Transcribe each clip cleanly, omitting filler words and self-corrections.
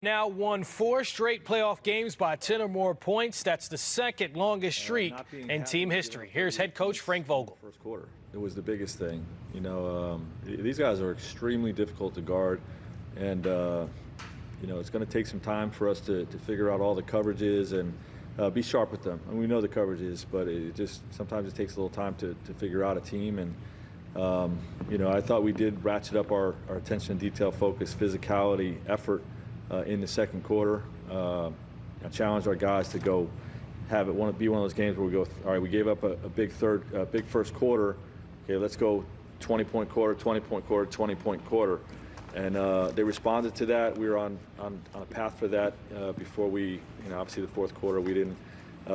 Now won 4 straight playoff games by 10 or more points. That's the second longest streak in team history. Here's head coach Frank Vogel. First quarter, it was the biggest thing. You know, these guys are extremely difficult to guard, and you know, it's going to take some time for us to figure out all the coverages and be sharp with them. And we know the coverages, but it just sometimes it takes a little time to figure out a team. And you know, I thought we did ratchet up our attention to detail, focus, physicality, effort in the second quarter. I challenged our guys to go have it be one of those games where we go, all right, we gave up a big first quarter. Okay, let's go 20-point quarter, 20-point quarter, 20-point quarter. And they responded to that. We were on a path for that before we, you know, obviously the fourth quarter we didn't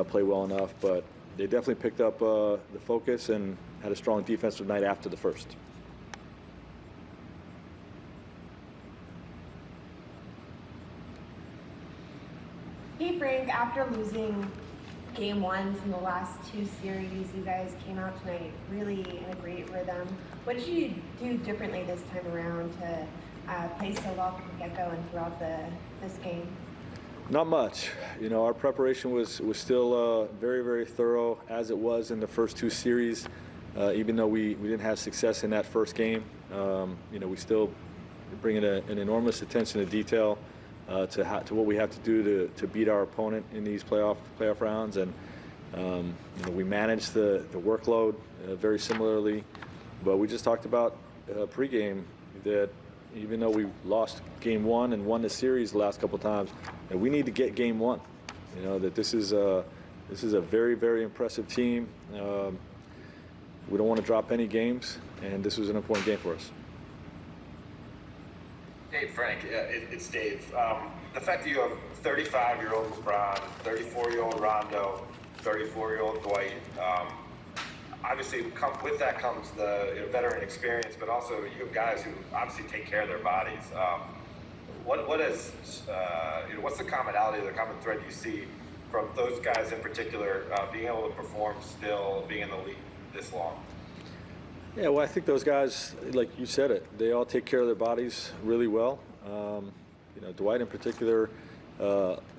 play well enough, but they definitely picked up the focus and had a strong defensive night after the first. Hey Frank, after losing game ones in the last 2 series, you guys came out tonight really in a great rhythm. What did you do differently this time around to play so well from the get-go and throughout this game? Not much. You know, our preparation was still very, very thorough, as it was in the first 2 series. Even though we didn't have success in that first game, you know, we still bring in an enormous attention to detail to what we have to do to beat our opponent in these playoff rounds. And you know, we manage the workload very similarly. But we just talked about pregame that even though we lost game 1 and won the series the last couple of times, that we need to get game 1. You know, that this is a very, very impressive team. We don't want to drop any games, and this was an important game for us. Hey Frank, it's Dave. The fact that you have 35-year-old LeBron, 34-year-old Rondo, 34-year-old Dwight, obviously with that comes the veteran experience, but also you have guys who obviously take care of their bodies. What's the commonality, the common thread you see from those guys in particular being able to perform still, being in the league this long? Yeah, well, I think those guys, like you said it, they all take care of their bodies really well. You know, Dwight in particular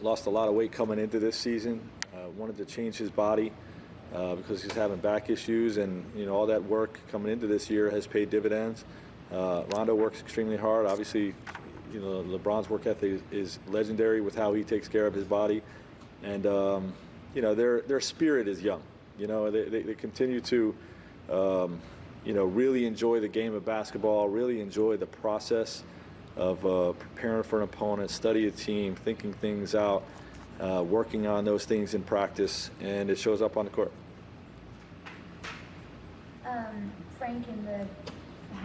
lost a lot of weight coming into this season, wanted to change his body because he's having back issues, and you know, all that work coming into this year has paid dividends. Rondo works extremely hard. Obviously, you know, LeBron's work ethic is legendary with how he takes care of his body, and you know, their spirit is young. You know, they continue to you know, really enjoy the game of basketball, really enjoy the process of preparing for an opponent, study a team, thinking things out, working on those things in practice, and it shows up on the court. Frank, in the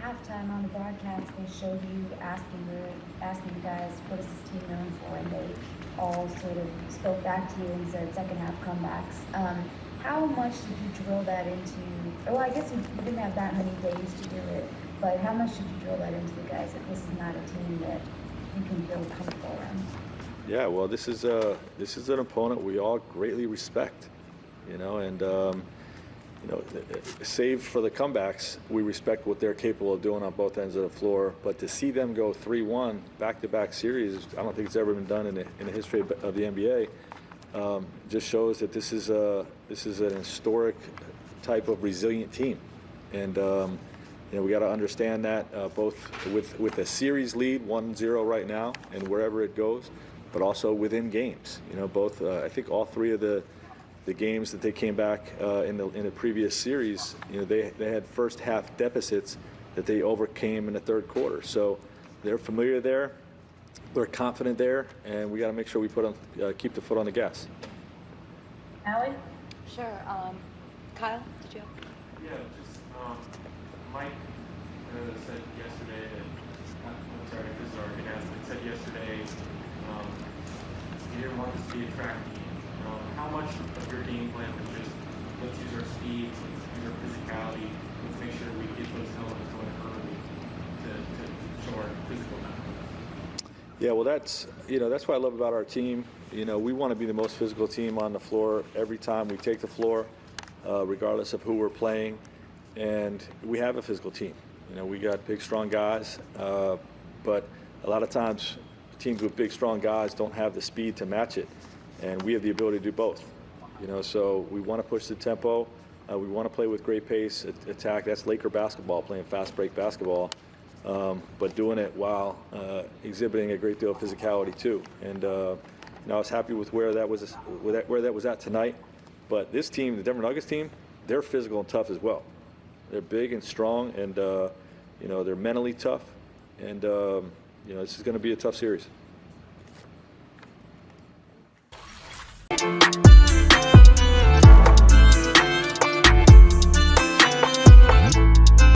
halftime on the broadcast, they showed you asking the guys, what is this team known for, and they all sort of spoke back to you and said second half comebacks. How much did you drill that into, well, I guess you didn't have that many days to do it, but how much did you drill that into the guys that this is not a team that you can feel comfortable around? Yeah, well, this is an opponent we all greatly respect, you know, and you know, save for the comebacks, we respect what they're capable of doing on both ends of the floor. But to see them go 3-1 back-to-back series, I don't think it's ever been done in the history of the NBA. Just shows that this is an historic type of resilient team, and you know, we got to understand that both with a series lead 1-0 right now and wherever it goes, but also within games. You know, both I think all 3 of the games that they came back in the previous series, you know, they had first half deficits that they overcame in the third quarter. So they're familiar there. We're confident there, and we got to make sure we keep the foot on the gas. Allie? Sure. Kyle, did you? Yeah, just Mike said yesterday that, I'm sorry if this is already been asked, but said yesterday he didn't want this to be a track meet. How much of your game plan was just, let's use our speed, let's use our physicality, let's make sure we get those elements going early to show our physical balance? Yeah, well, that's what I love about our team. You know, we want to be the most physical team on the floor every time we take the floor, regardless of who we're playing. And we have a physical team. You know, we got big, strong guys, but a lot of times teams with big, strong guys don't have the speed to match it, and we have the ability to do both. So we want to push the tempo. We want to play with great pace, attack. That's Laker basketball, playing fast break basketball, but doing it while exhibiting a great deal of physicality too. And I was happy with where that was at tonight. But this team, the Denver Nuggets team, they're physical and tough as well. They're big and strong, and they're mentally tough. And this is going to be a tough series.